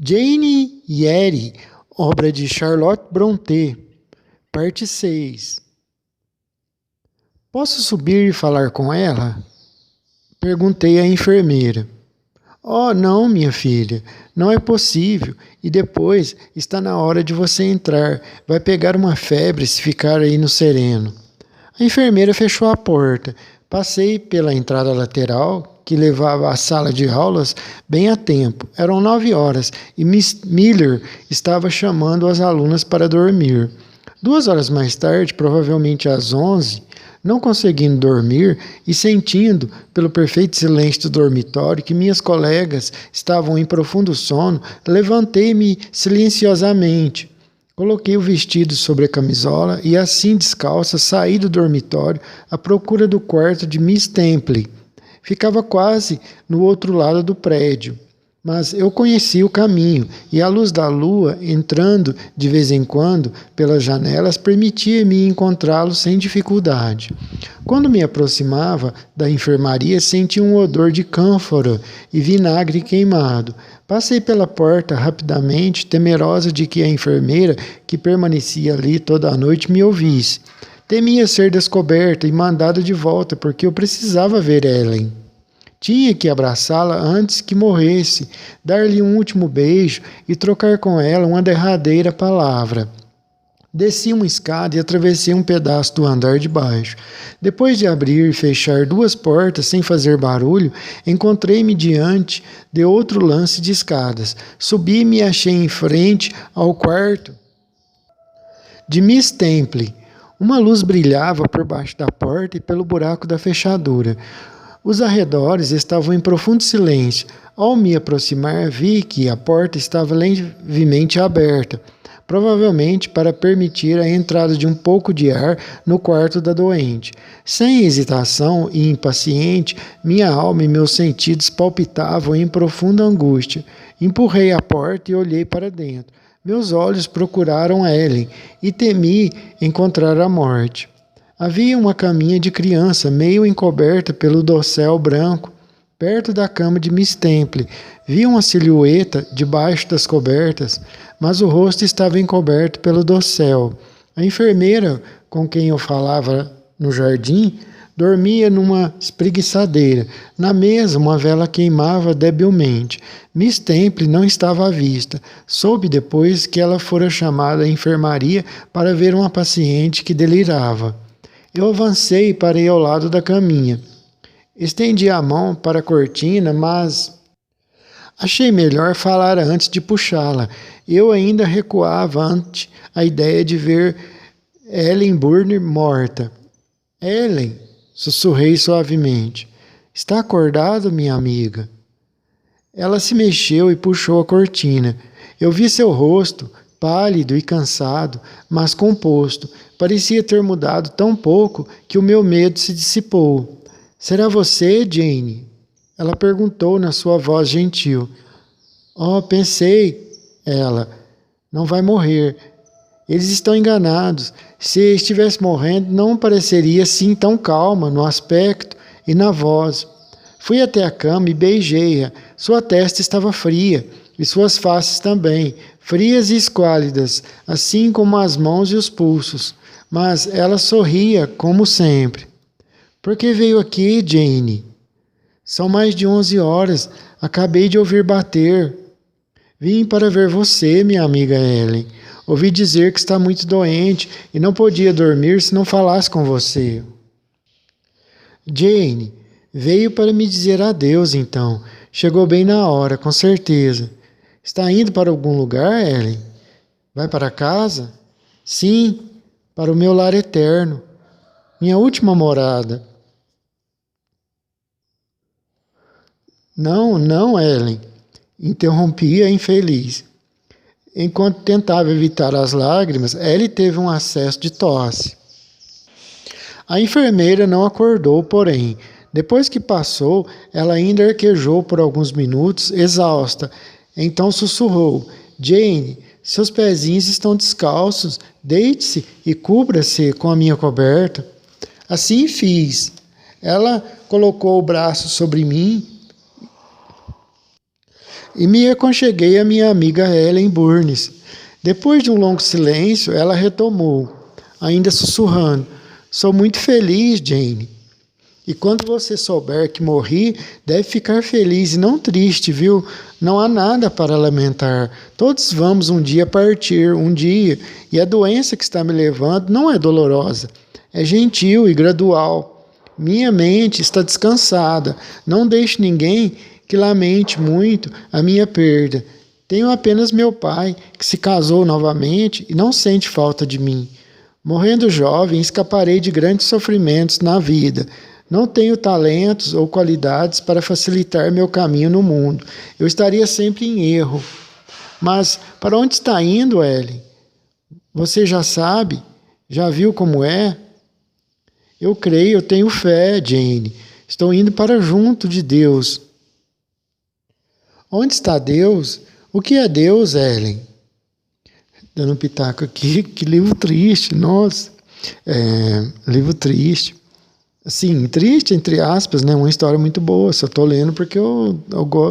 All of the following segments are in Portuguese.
Jane Eyre, obra de Charlotte Brontë, parte 6. Posso subir e falar com ela? Perguntei à enfermeira. Oh, não, minha filha, não é possível. E depois está na hora de você entrar. Vai pegar uma febre se ficar aí no sereno. A enfermeira fechou a porta. Passei pela entrada lateral, que levava à sala de aulas, bem a tempo. Eram 9 horas e Miss Miller estava chamando as alunas para dormir. 2 horas mais tarde, provavelmente às 11, não conseguindo dormir e sentindo, pelo perfeito silêncio do dormitório, que minhas colegas estavam em profundo sono, levantei-me silenciosamente. Coloquei o vestido sobre a camisola e, assim descalça, saí do dormitório à procura do quarto de Miss Temple. Ficava quase no outro lado do prédio, mas eu conhecia o caminho e a luz da lua, entrando de vez em quando pelas janelas, permitia-me encontrá-lo sem dificuldade. Quando me aproximava da enfermaria, senti um odor de cânfora e vinagre queimado. Passei pela porta rapidamente, temerosa de que a enfermeira, que permanecia ali toda a noite, me ouvisse. Temia ser descoberta e mandada de volta, porque eu precisava ver Ellen. Tinha que abraçá-la antes que morresse, dar-lhe um último beijo e trocar com ela uma derradeira palavra. Desci uma escada e atravessei um pedaço do andar de baixo. Depois de abrir e fechar 2 portas sem fazer barulho, encontrei-me diante de outro lance de escadas. Subi e me achei em frente ao quarto de Miss Temple. Uma luz brilhava por baixo da porta e pelo buraco da fechadura. Os arredores estavam em profundo silêncio. Ao me aproximar, vi que a porta estava levemente aberta, provavelmente para permitir a entrada de um pouco de ar no quarto da doente. Sem hesitação e impaciente, minha alma e meus sentidos palpitavam em profunda angústia. Empurrei a porta e olhei para dentro. Meus olhos procuraram Ellen e temi encontrar a morte. Havia uma caminha de criança meio encoberta pelo dossel branco, perto da cama de Miss Temple. Vi uma silhueta debaixo das cobertas, mas o rosto estava encoberto pelo dossel. A enfermeira com quem eu falava no jardim dormia numa espreguiçadeira. Na mesa, uma vela queimava debilmente. Miss Temple não estava à vista. Soube depois que ela fora chamada à enfermaria para ver uma paciente que delirava. Eu avancei e parei ao lado da caminha. Estendi a mão para a cortina, mas achei melhor falar antes de puxá-la. Eu ainda recuava ante a ideia de ver Ellen Burner morta. Ellen, sussurrei suavemente. Está acordada, minha amiga? Ela se mexeu e puxou a cortina. Eu vi seu rosto, pálido e cansado, mas composto. Parecia ter mudado tão pouco que o meu medo se dissipou. Será você, Jane? Ela perguntou na sua voz gentil. Oh, pensei, ela. Não vai morrer. Eles estão enganados. Se estivesse morrendo, não pareceria assim tão calma no aspecto e na voz. Fui até a cama e beijei-a. Sua testa estava fria, e suas faces também, frias e esquálidas, assim como as mãos e os pulsos. Mas ela sorria, como sempre. Por que veio aqui, Jane? São mais de 11 horas. Acabei de ouvir bater. Vim para ver você, minha amiga Ellen. Ouvi dizer que está muito doente e não podia dormir se não falasse com você. Jane, veio para me dizer adeus, então. Chegou bem na hora, com certeza. Está indo para algum lugar, Ellen? Vai para casa? Sim, para o meu lar eterno. Minha última morada. Não, não, Ellen. Interrompi a infeliz. Enquanto tentava evitar as lágrimas, Ellie teve um acesso de tosse. A enfermeira não acordou, porém. Depois que passou, ela ainda arquejou por alguns minutos, exausta. Então sussurrou: Jane, seus pezinhos estão descalços. Deite-se e cubra-se com a minha coberta. Assim fiz. Ela colocou o braço sobre mim e me aconcheguei à minha amiga Ellen Burns. Depois de um longo silêncio, ela retomou, ainda sussurrando: sou muito feliz, Jane. E quando você souber que morri, deve ficar feliz e não triste, viu? Não há nada para lamentar. Todos vamos um dia partir, um dia. E a doença que está me levando não é dolorosa. É gentil e gradual. Minha mente está descansada. Não deixe ninguém que lamente muito a minha perda. Tenho apenas meu pai, que se casou novamente e não sente falta de mim. Morrendo jovem, escaparei de grandes sofrimentos na vida. Não tenho talentos ou qualidades para facilitar meu caminho no mundo. Eu estaria sempre em erro. Mas para onde está indo, Ellen? Você já sabe? Já viu como é? Eu creio, eu tenho fé, Jane. Estou indo para junto de Deus. Onde está Deus? O que é Deus, Ellen? Dando um pitaco aqui, que livro triste, nossa. Livro triste. Assim, triste, entre aspas, né? Uma história muito boa. Só estou lendo porque eu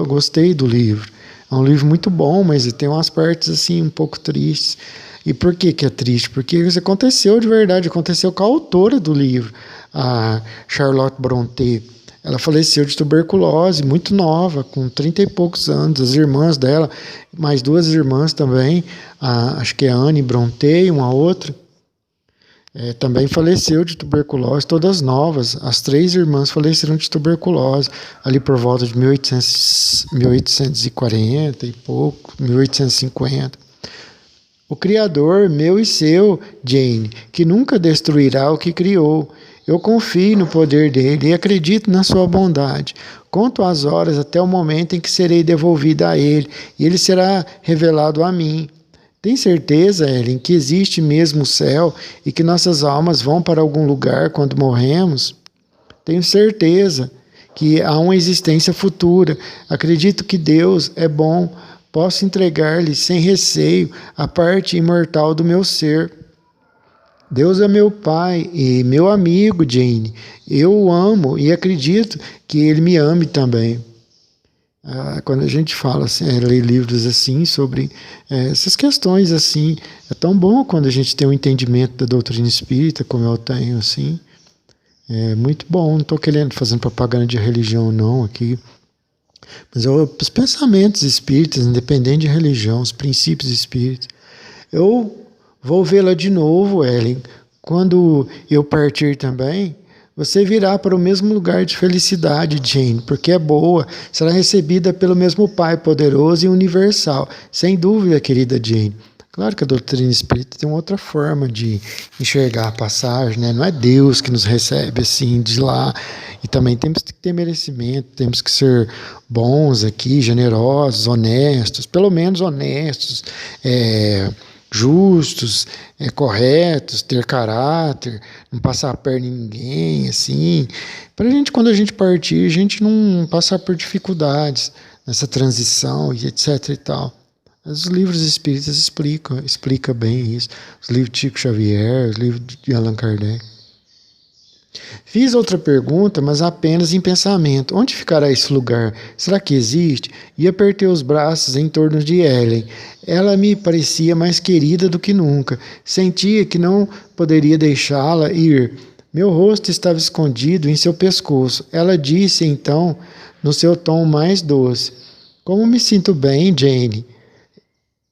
gostei do livro. É um livro muito bom, mas tem umas partes assim um pouco tristes. E por que é triste? Porque isso aconteceu de verdade, aconteceu com a autora do livro, a Charlotte Brontë. Ela faleceu de tuberculose, muito nova, com 30 e poucos anos. As irmãs dela, mais duas irmãs também, acho que é a Anne Brontë e uma outra, também faleceu de tuberculose, todas novas. As três irmãs faleceram de tuberculose, ali por volta de 1840 e pouco, 1850. O Criador, meu e seu, Jane, que nunca destruirá o que criou. Eu confio no poder dele e acredito na sua bondade. Conto as horas até o momento em que serei devolvida a ele, e ele será revelado a mim. Tem certeza, Ellen, que existe mesmo o céu e que nossas almas vão para algum lugar quando morremos? Tenho certeza que há uma existência futura. Acredito que Deus é bom. Posso entregar-lhe sem receio a parte imortal do meu ser. Deus é meu pai e meu amigo, Jane. Eu o amo e acredito que ele me ame também. Quando a gente fala assim, lê livros assim sobre essas questões assim, é tão bom quando a gente tem um entendimento da doutrina espírita, como eu tenho assim. É muito bom, não estou querendo fazer propaganda de religião não aqui, mas os pensamentos espíritas, independente de religião, os princípios espíritas. Eu vou vê-la de novo, Ellen. Quando eu partir também, você virá para o mesmo lugar de felicidade, Jane, porque é boa, será recebida pelo mesmo Pai poderoso e universal. Sem dúvida, querida Jane. Claro que a doutrina espírita tem uma outra forma de enxergar a passagem, né? Não é Deus que nos recebe assim de lá. E também temos que ter merecimento, temos que ser bons aqui, generosos, honestos, pelo menos honestos, justos, corretos, ter caráter, não passar a perna em ninguém, assim, para a gente, quando a gente partir, a gente não passar por dificuldades nessa transição e etc e tal. Os livros espíritas explicam bem isso, os livros de Chico Xavier, os livros de Allan Kardec. Fiz outra pergunta, mas apenas em pensamento. Onde ficará esse lugar? Será que existe? E apertei os braços em torno de Ellen. Ela me parecia mais querida do que nunca. Sentia que não poderia deixá-la ir. Meu rosto estava escondido em seu pescoço. Ela disse então, no seu tom mais doce: como me sinto bem, Jane.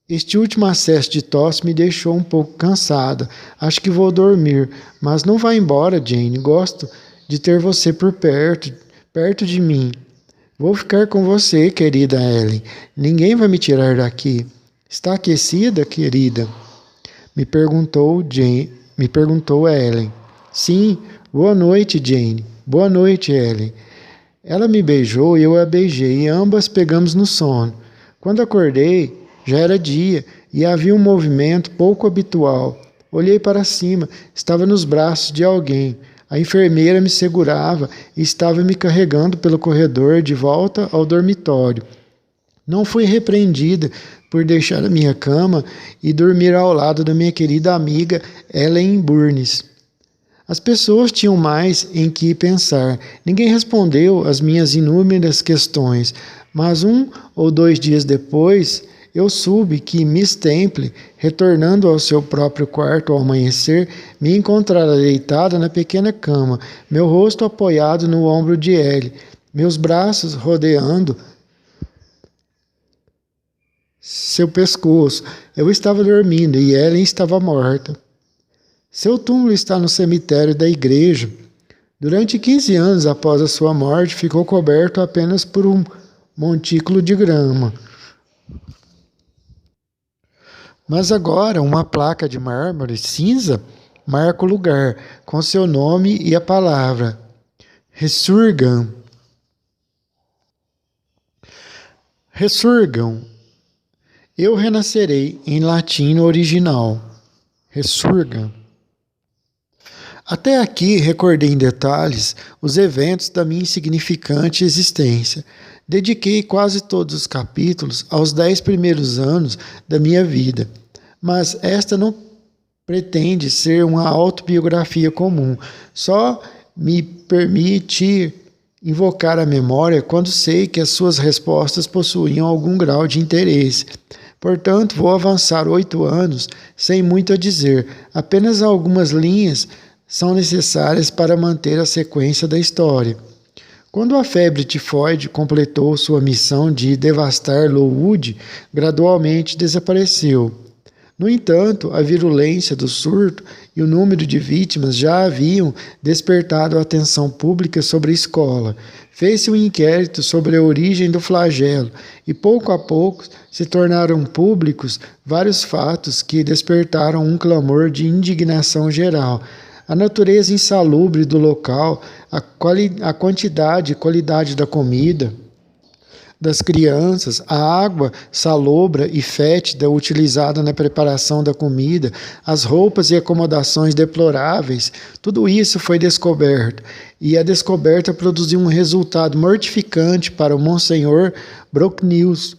Este último acesso de tosse me deixou um pouco cansada. Acho que vou dormir. Mas não vá embora, Jane. Gosto de ter você por perto de mim. Vou ficar com você, querida Ellen. Ninguém vai me tirar daqui. Está aquecida, querida? Me perguntou Ellen. Sim. Boa noite, Jane. Boa noite, Ellen. Ela me beijou e eu a beijei, e ambas pegamos no sono. Quando acordei, já era dia e havia um movimento pouco habitual. Olhei para cima, estava nos braços de alguém. A enfermeira me segurava e estava me carregando pelo corredor de volta ao dormitório. Não fui repreendida por deixar a minha cama e dormir ao lado da minha querida amiga Ellen Burns. As pessoas tinham mais em que pensar. Ninguém respondeu às minhas inúmeras questões, Mas 1 ou 2 dias depois, eu soube que Miss Temple, retornando ao seu próprio quarto ao amanhecer, me encontrara deitada na pequena cama, meu rosto apoiado no ombro de Ellie, meus braços rodeando seu pescoço. Eu estava dormindo e Ellen estava morta. Seu túmulo está no cemitério da igreja. Durante 15 anos após a sua morte, ficou coberto apenas por um montículo de grama. Mas agora uma placa de mármore cinza marca o lugar, com seu nome e a palavra Resurgam. Resurgam. Eu renascerei, em latim no original. Resurgam. Até aqui recordei em detalhes os eventos da minha insignificante existência. Dediquei quase todos os capítulos aos 10 primeiros anos da minha vida, mas esta não pretende ser uma autobiografia comum. Só me permite invocar a memória quando sei que as suas respostas possuíam algum grau de interesse. Portanto, vou avançar 8 anos sem muito a dizer. Apenas algumas linhas são necessárias para manter a sequência da história. Quando a febre tifoide completou sua missão de devastar Lowood, gradualmente desapareceu. No entanto, a virulência do surto e o número de vítimas já haviam despertado a atenção pública sobre a escola. Fez-se um inquérito sobre a origem do flagelo e, pouco a pouco, se tornaram públicos vários fatos que despertaram um clamor de indignação geral. A natureza insalubre do local, a quantidade e qualidade da comida das crianças, a água salobra e fétida utilizada na preparação da comida, as roupas e acomodações deploráveis, tudo isso foi descoberto, e a descoberta produziu um resultado mortificante para o Monsenhor Brocknews,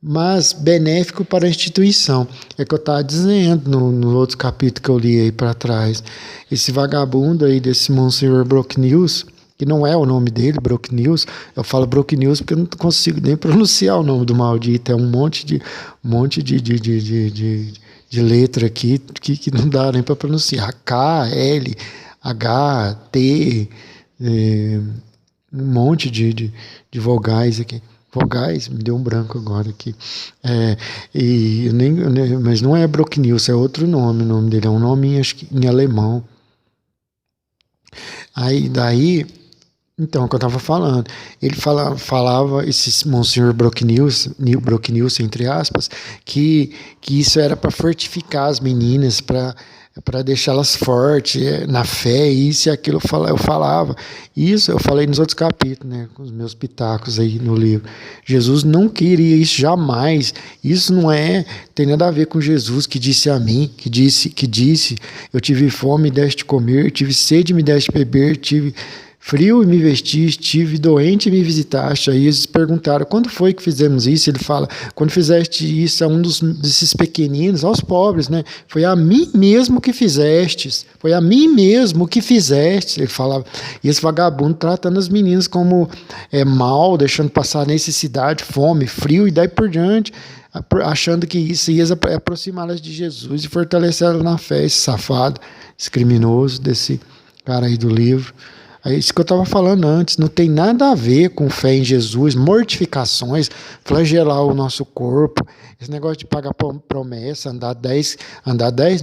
mas benéfico para a instituição. É que eu estava dizendo no outro capítulo que eu li aí para trás. Esse vagabundo aí desse Monsenhor Brocknews, que não é o nome dele, Brocknews, eu falo Brocknews porque eu não consigo nem pronunciar o nome do maldito, é um monte de letra aqui que não dá nem para pronunciar. K, L, H, T, um monte de vogais aqui. Vogais, me deu um branco agora aqui. Mas não é Brocknews, é outro nome. O nome dele é um nome, acho que em alemão. Aí daí, então, o que eu estava falando, ele falava esse Monsenhor Brocknews, entre aspas, que isso era para fortificar as meninas, para deixá-las fortes na fé, isso e aquilo eu falava. Isso eu falei nos outros capítulos, né, com os meus pitacos aí no livro. Jesus não queria isso jamais. Isso não tem nada a ver com Jesus que disse a mim, que disse, eu tive fome e me deste comer, tive sede e me deste beber, tive frio e me vestiste, tive doente e me visitaste. Aí eles perguntaram, quando foi que fizemos isso? Ele fala, quando fizeste isso a um desses pequeninos, aos pobres, né? Foi a mim mesmo que fizestes, foi a mim mesmo que fizeste. Ele falava, e esse vagabundo tratando as meninas como mal, deixando passar necessidade, fome, frio e daí por diante, achando que isso ia aproximá-las de Jesus e fortalecer elas na fé, esse safado, esse criminoso desse cara aí do livro. É isso que eu estava falando antes, não tem nada a ver com fé em Jesus, mortificações, flagelar o nosso corpo, esse negócio de pagar promessa, andar 10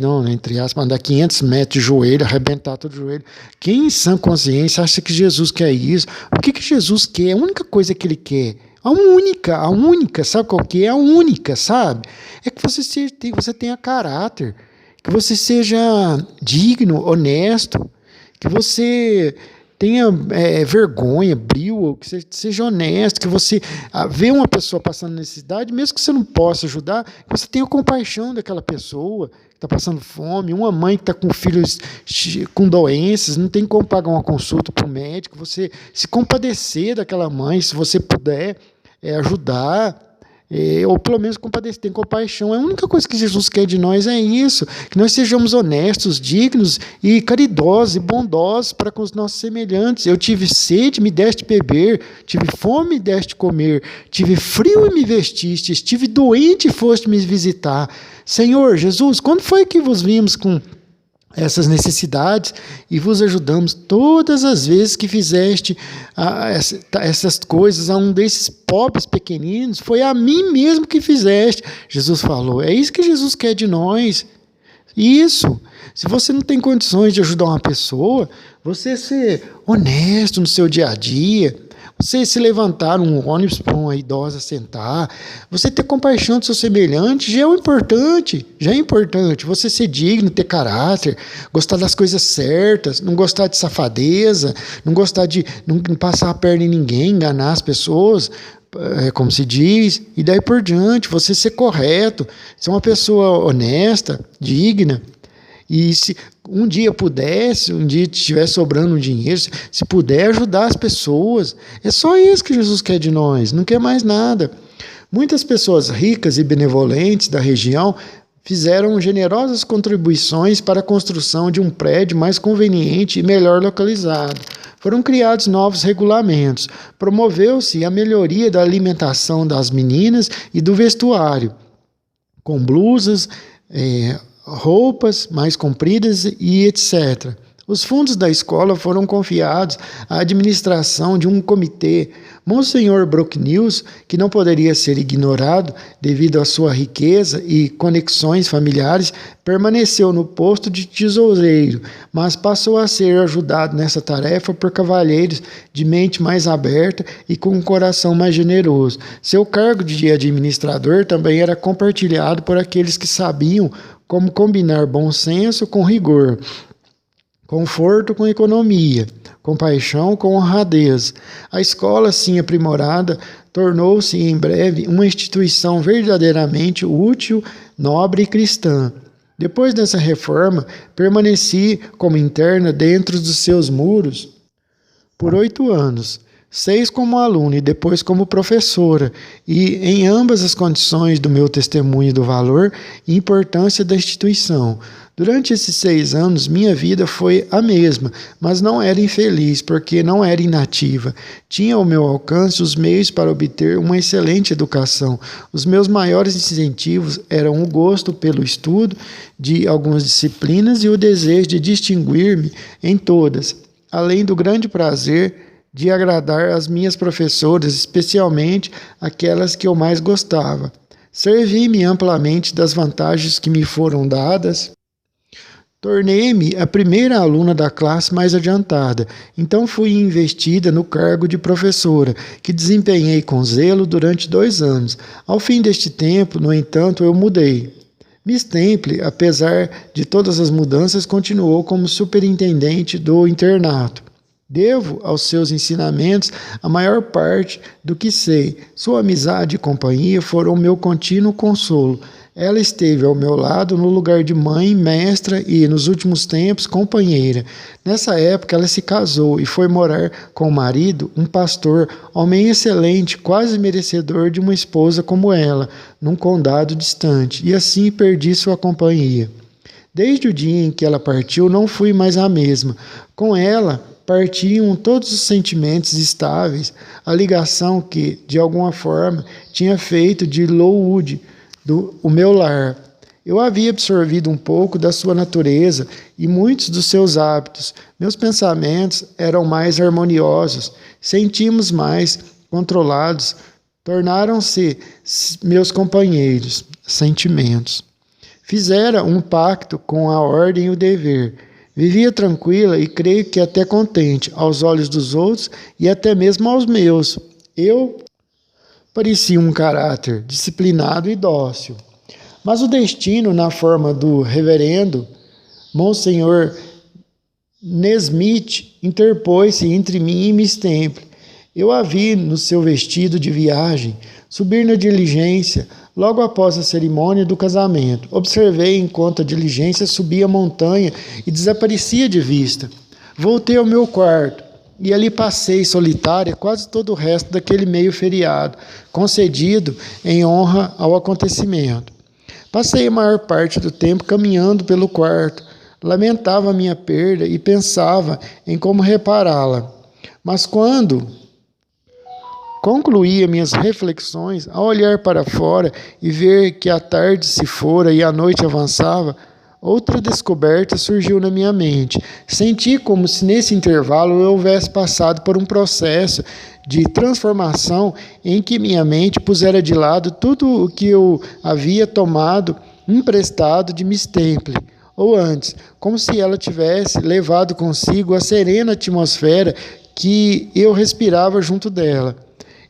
não, né, entre aspas, andar 500 metros de joelho, arrebentar todo o joelho. Quem em sã consciência acha que Jesus quer isso? O que Jesus quer? A única coisa que ele quer, a única, sabe qual que é? A única, sabe? É que você tenha caráter, que você seja digno, honesto, que você tenha vergonha, brio, que você seja honesto, que você vê uma pessoa passando necessidade, mesmo que você não possa ajudar, que você tenha compaixão daquela pessoa que está passando fome, uma mãe que está com filhos com doenças, não tem como pagar uma consulta para o médico, você se compadecer daquela mãe, se você puder ajudar, ou pelo menos compadecer, tem compaixão. A única coisa que Jesus quer de nós é isso, que nós sejamos honestos, dignos e caridosos e bondosos para com os nossos semelhantes. Eu tive sede, me deste beber, tive fome, me deste comer, tive frio e me vestiste, estive doente e foste me visitar. Senhor Jesus, quando foi que vos vimos com essas necessidades e vos ajudamos todas as vezes que fizeste essas coisas a um desses pobres pequeninos? Foi a mim mesmo que fizeste. Jesus falou, é isso que Jesus quer de nós. Isso, se você não tem condições de ajudar uma pessoa, você ser honesto no seu dia a dia, você se levantar num ônibus para uma idosa sentar, você ter compaixão do seu semelhante, já é importante. Você ser digno, ter caráter, gostar das coisas certas, não gostar de safadeza, não gostar de não passar a perna em ninguém, enganar as pessoas, como se diz, e daí por diante, você ser correto, ser uma pessoa honesta, digna. E se um dia pudesse, um dia estiver sobrando um dinheiro, se puder ajudar as pessoas, é só isso que Jesus quer de nós, não quer mais nada. Muitas pessoas ricas e benevolentes da região fizeram generosas contribuições para a construção de um prédio mais conveniente e melhor localizado. Foram criados novos regulamentos, promoveu-se a melhoria da alimentação das meninas e do vestuário, com blusas, roupas mais compridas e etc. Os fundos da escola foram confiados à administração de um comitê. Monsenhor Brocknews, que não poderia ser ignorado devido à sua riqueza e conexões familiares, permaneceu no posto de tesoureiro, mas passou a ser ajudado nessa tarefa por cavalheiros de mente mais aberta e com um coração mais generoso. Seu cargo de administrador também era compartilhado por aqueles que sabiam como combinar bom senso com rigor, conforto com economia, compaixão com honradez. A escola, assim aprimorada, tornou-se em breve uma instituição verdadeiramente útil, nobre e cristã. Depois dessa reforma, permaneci como interna dentro dos seus muros por 8 anos. 6 como aluna e depois como professora, e em ambas as condições do meu testemunho do valor e importância da instituição. Durante esses 6 anos, minha vida foi a mesma, mas não era infeliz, porque não era inativa. Tinha ao meu alcance os meios para obter uma excelente educação. Os meus maiores incentivos eram o gosto pelo estudo de algumas disciplinas e o desejo de distinguir-me em todas, além do grande prazer de agradar as minhas professoras, especialmente aquelas que eu mais gostava. Servi-me amplamente das vantagens que me foram dadas. Tornei-me a primeira aluna da classe mais adiantada, então fui investida no cargo de professora, que desempenhei com zelo durante 2 anos. Ao fim deste tempo, no entanto, eu mudei. Miss Temple, apesar de todas as mudanças, continuou como superintendente do internato. Devo aos seus ensinamentos a maior parte do que sei. Sua amizade e companhia foram o meu contínuo consolo. Ela esteve ao meu lado no lugar de mãe, mestra e, nos últimos tempos, companheira. Nessa época, ela se casou e foi morar com o marido, um pastor, homem excelente, quase merecedor de uma esposa como ela, num condado distante, e assim perdi sua companhia. Desde o dia em que ela partiu, não fui mais a mesma. Com ela, partiam todos os sentimentos estáveis, a ligação que, de alguma forma, tinha feito de Lowood o meu lar. Eu havia absorvido um pouco da sua natureza e muitos dos seus hábitos. Meus pensamentos eram mais harmoniosos, sentimos mais controlados, tornaram-se meus companheiros, sentimentos. Fizera um pacto com a ordem e o dever. Vivia tranquila e creio que até contente, aos olhos dos outros e até mesmo aos meus. Eu parecia um caráter disciplinado e dócil. Mas o destino, na forma do reverendo Monsenhor Nesmith, interpôs-se entre mim e Miss Temple. Eu a vi no seu vestido de viagem, subir na diligência, logo após a cerimônia do casamento. Observei enquanto a diligência subia a montanha e desaparecia de vista. Voltei ao meu quarto. e ali passei solitária quase todo o resto daquele meio feriado, concedido em honra ao acontecimento. Passei a maior parte do tempo caminhando pelo quarto, lamentava a minha perda e pensava em como repará-la. Mas quando concluía minhas reflexões, ao olhar para fora e ver que a tarde se fora e a noite avançava, outra descoberta surgiu na minha mente. Senti como se nesse intervalo eu houvesse passado por um processo de transformação em que minha mente pusera de lado tudo o que eu havia tomado emprestado de Miss Temple, ou antes, como se ela tivesse levado consigo a serena atmosfera que eu respirava junto dela.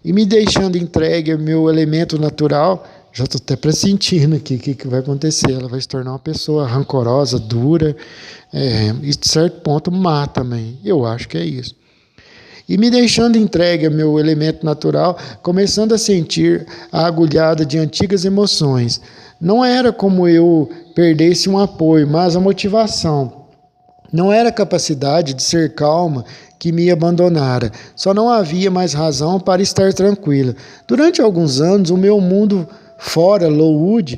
E me deixando entregue ao meu elemento natural, já estou até pressentindo aqui o que vai acontecer. Ela vai se tornar uma pessoa rancorosa, dura, e de certo ponto má também. Eu acho que é isso. E me deixando entregue ao meu elemento natural, começando a sentir a agulhada de antigas emoções. Não era como eu perdesse um apoio, mas a motivação. Não era a capacidade de ser calma que me abandonara, só não havia mais razão para estar tranquila. Durante alguns anos, o meu mundo fora Lowood,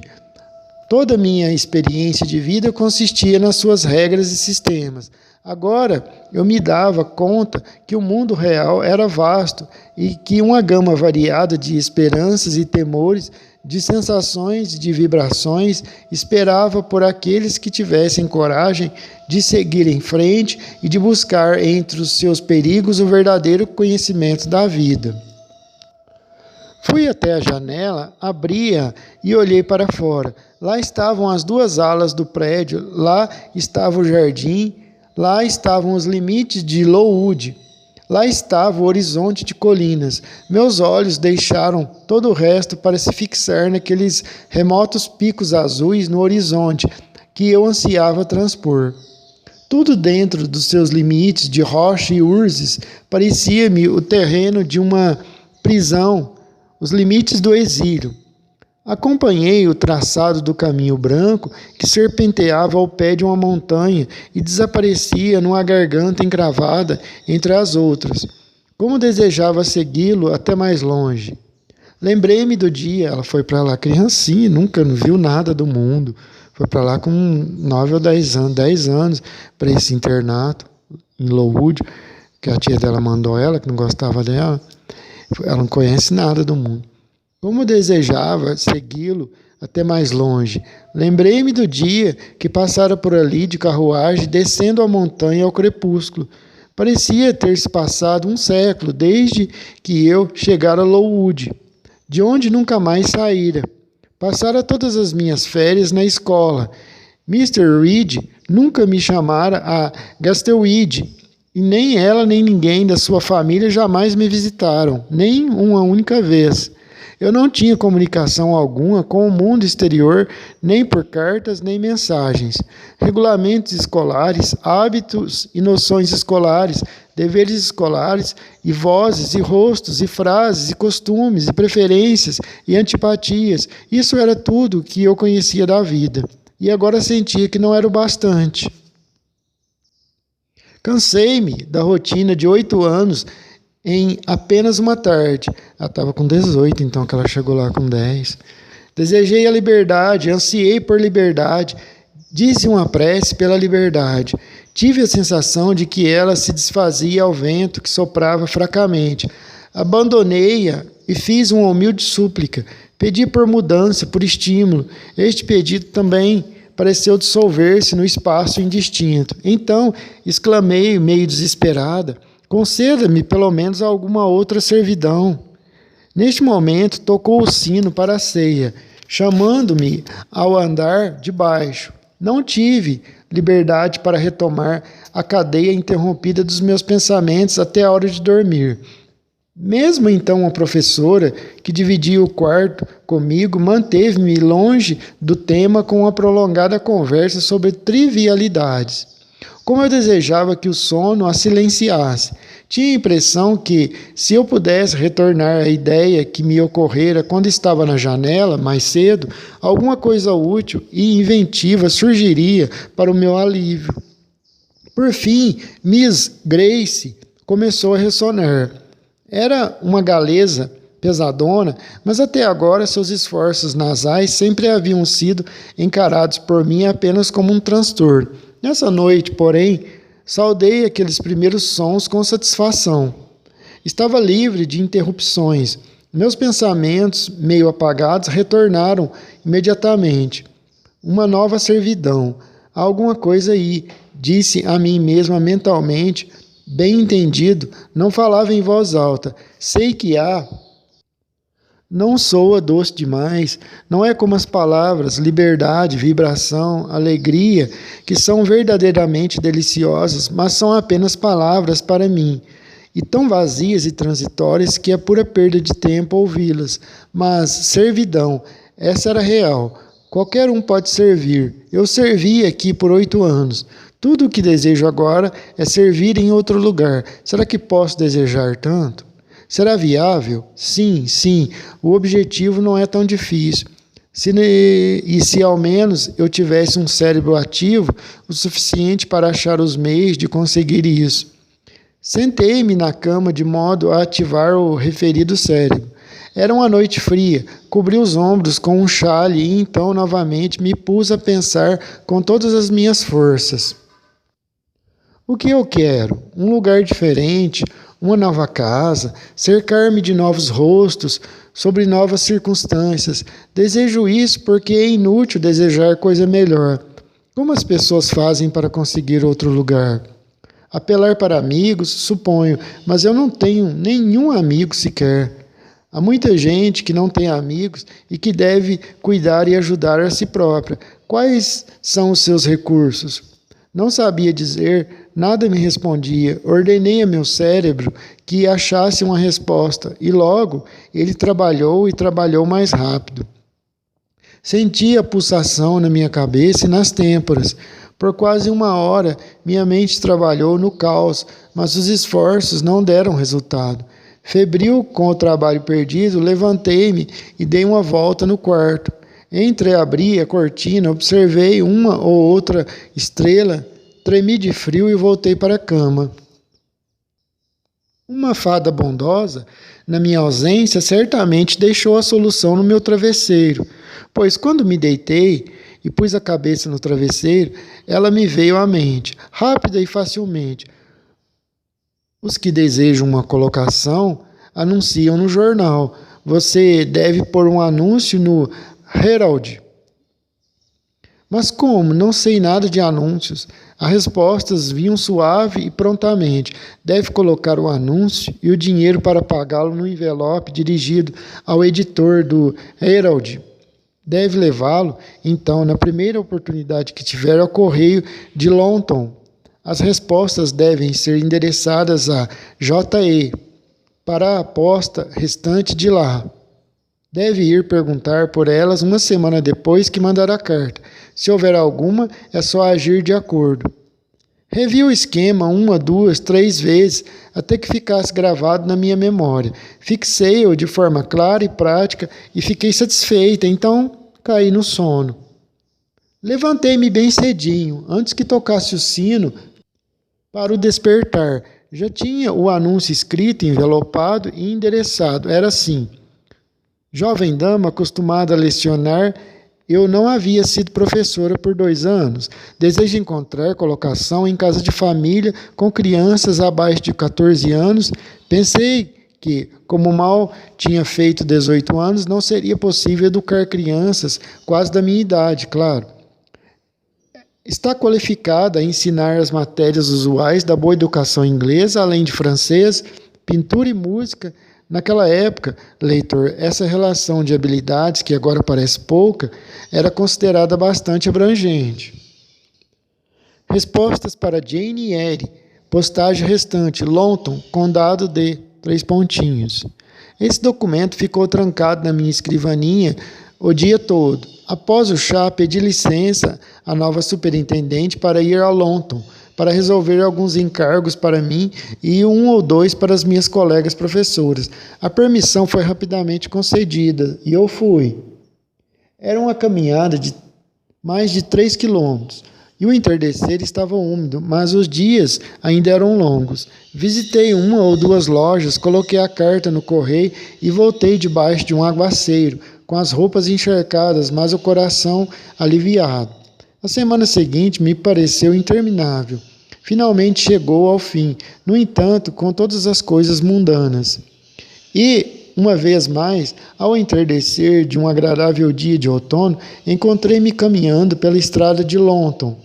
toda a minha experiência de vida consistia nas suas regras e sistemas. Agora eu me dava conta que o mundo real era vasto e que uma gama variada de esperanças e temores, de sensações e de vibrações esperava por aqueles que tivessem coragem de seguir em frente e de buscar entre os seus perigos o verdadeiro conhecimento da vida. Fui até a janela, abri-a e olhei para fora. Lá estavam as duas alas do prédio, lá estava o jardim, lá estavam os limites de Lowood. Lá estava o horizonte de colinas. Meus olhos deixaram todo o resto para se fixar naqueles remotos picos azuis no horizonte que eu ansiava transpor. Tudo dentro dos seus limites de rocha e urzes parecia-me o terreno de uma prisão, os limites do exílio. Acompanhei o traçado do caminho branco que serpenteava ao pé de uma montanha e desaparecia numa garganta encravada entre as outras. Como desejava segui-lo até mais longe. Lembrei-me do dia, ela foi para lá criancinha, nunca não viu nada do mundo. Foi para lá com 9 ou 10 anos, para esse internato em Lowood, que a tia dela mandou ela, que não gostava dela. Ela não conhece nada do mundo. Como desejava segui-lo até mais longe. Lembrei-me do dia que passara por ali de carruagem, descendo a montanha ao crepúsculo. Parecia ter-se passado um século desde que eu chegara a Lowood, de onde nunca mais saíra. Passara todas as minhas férias na escola. Mr. Reed nunca me chamara a Gastewood, e nem ela nem ninguém da sua família jamais me visitaram, nem uma única vez. Eu não tinha comunicação alguma com o mundo exterior, nem por cartas, nem mensagens. Regulamentos escolares, hábitos e noções escolares, deveres escolares, e vozes, e rostos, e frases, e costumes, e preferências, e antipatias. Isso era tudo que eu conhecia da vida. E agora sentia que não era o bastante. Cansei-me da rotina de 8 anos em apenas uma tarde. Ela estava com 18, então que ela chegou lá com 10. Desejei a liberdade, ansiei por liberdade, disse uma prece pela liberdade. Tive a sensação de que ela se desfazia ao vento que soprava fracamente. Abandonei-a e fiz uma humilde súplica. Pedi por mudança, por estímulo. Este pedido também pareceu dissolver-se no espaço indistinto. Então, exclamei, meio desesperada: conceda-me pelo menos alguma outra servidão. Neste momento, tocou o sino para a ceia, chamando-me ao andar de baixo. Não tive liberdade para retomar a cadeia interrompida dos meus pensamentos até a hora de dormir. Mesmo então a professora, que dividia o quarto comigo, manteve-me longe do tema com uma prolongada conversa sobre trivialidades. Como eu desejava que o sono a silenciasse. Tinha a impressão que, se eu pudesse retornar à ideia que me ocorrera quando estava na janela, mais cedo, alguma coisa útil e inventiva surgiria para o meu alívio. Por fim, Miss Grace começou a ressonar. Era uma galesa pesadona, mas até agora seus esforços nasais sempre haviam sido encarados por mim apenas como um transtorno. Nessa noite, porém, saudei aqueles primeiros sons com satisfação. Estava livre de interrupções. Meus pensamentos, meio apagados, retornaram imediatamente. Uma nova servidão. Há alguma coisa aí, disse a mim mesma mentalmente, bem entendido, não falava em voz alta. Sei que há. Não soa doce demais, não é como as palavras liberdade, vibração, alegria, que são verdadeiramente deliciosas, mas são apenas palavras para mim, e tão vazias e transitórias que é pura perda de tempo ouvi-las. Mas servidão, essa era real. Qualquer um pode servir. Eu servi aqui por 8 anos. Tudo o que desejo agora é servir em outro lugar. Será que posso desejar tanto? Será viável? Sim, sim. O objetivo não é tão difícil. Se ao menos eu tivesse um cérebro ativo o suficiente para achar os meios de conseguir isso. Sentei-me na cama de modo a ativar o referido cérebro. Era uma noite fria, cobri os ombros com um xale e então novamente me pus a pensar com todas as minhas forças. O que eu quero? Um lugar diferente, uma nova casa, cercar-me de novos rostos, sobre novas circunstâncias. Desejo isso porque é inútil desejar coisa melhor. Como as pessoas fazem para conseguir outro lugar? Apelar para amigos, suponho, mas eu não tenho nenhum amigo sequer. Há muita gente que não tem amigos e que deve cuidar e ajudar a si própria. Quais são os seus recursos? Não sabia dizer, nada me respondia. Ordenei a meu cérebro que achasse uma resposta, e logo ele trabalhou e trabalhou mais rápido. Senti a pulsação na minha cabeça e nas têmporas. Por quase 1 hora, minha mente trabalhou no caos, mas os esforços não deram resultado. Febril com o trabalho perdido, levantei-me e dei uma volta no quarto. Entreabri a cortina, observei uma ou outra estrela, tremi de frio e voltei para a cama. Uma fada bondosa, na minha ausência, certamente deixou a solução no meu travesseiro, pois quando me deitei e pus a cabeça no travesseiro, ela me veio à mente, rápida e facilmente. Os que desejam uma colocação anunciam no jornal. Você deve pôr um anúncio no Herald. Mas como? Não sei nada de anúncios. As respostas vinham suave e prontamente. Deve colocar o anúncio e o dinheiro para pagá-lo no envelope dirigido ao editor do Herald. Deve levá-lo, então, na primeira oportunidade que tiver, ao correio de London. As respostas devem ser endereçadas a J.E. para a posta restante de lá. Deve ir perguntar por elas 1 semana depois que mandar a carta. Se houver alguma, é só agir de acordo. Revi o esquema 1, 2, 3 vezes, até que ficasse gravado na minha memória. Fixei-o de forma clara e prática e fiquei satisfeita, então caí no sono. Levantei-me bem cedinho, antes que tocasse o sino para o despertar. Já tinha o anúncio escrito, envelopado e endereçado. Era assim: jovem dama acostumada a lecionar, eu não havia sido professora por 2 anos. Desejo encontrar colocação em casa de família com crianças abaixo de 14 anos. Pensei que, como mal tinha feito 18 anos, não seria possível educar crianças quase da minha idade, claro. Está qualificada a ensinar as matérias usuais da boa educação inglesa, além de francês, pintura e música. Naquela época, leitor, essa relação de habilidades, que agora parece pouca, era considerada bastante abrangente. Respostas para Jane Eyre. Postagem restante, London, Condado de... Esse documento ficou trancado na minha escrivaninha o dia todo. Após o chá, pedi licença à nova superintendente para ir a London, para resolver alguns encargos para mim e 1 ou 2 para as minhas colegas professoras. A permissão foi rapidamente concedida e eu fui. Era uma caminhada de mais de 3 quilômetros e o entardecer estava úmido, mas os dias ainda eram longos. Visitei uma ou duas lojas, coloquei a carta no correio e voltei debaixo de um aguaceiro, com as roupas encharcadas, mas o coração aliviado. A semana seguinte me pareceu interminável. Finalmente chegou ao fim, no entanto, com todas as coisas mundanas. E, uma vez mais, ao entardecer de um agradável dia de outono, encontrei-me caminhando pela estrada de Longton.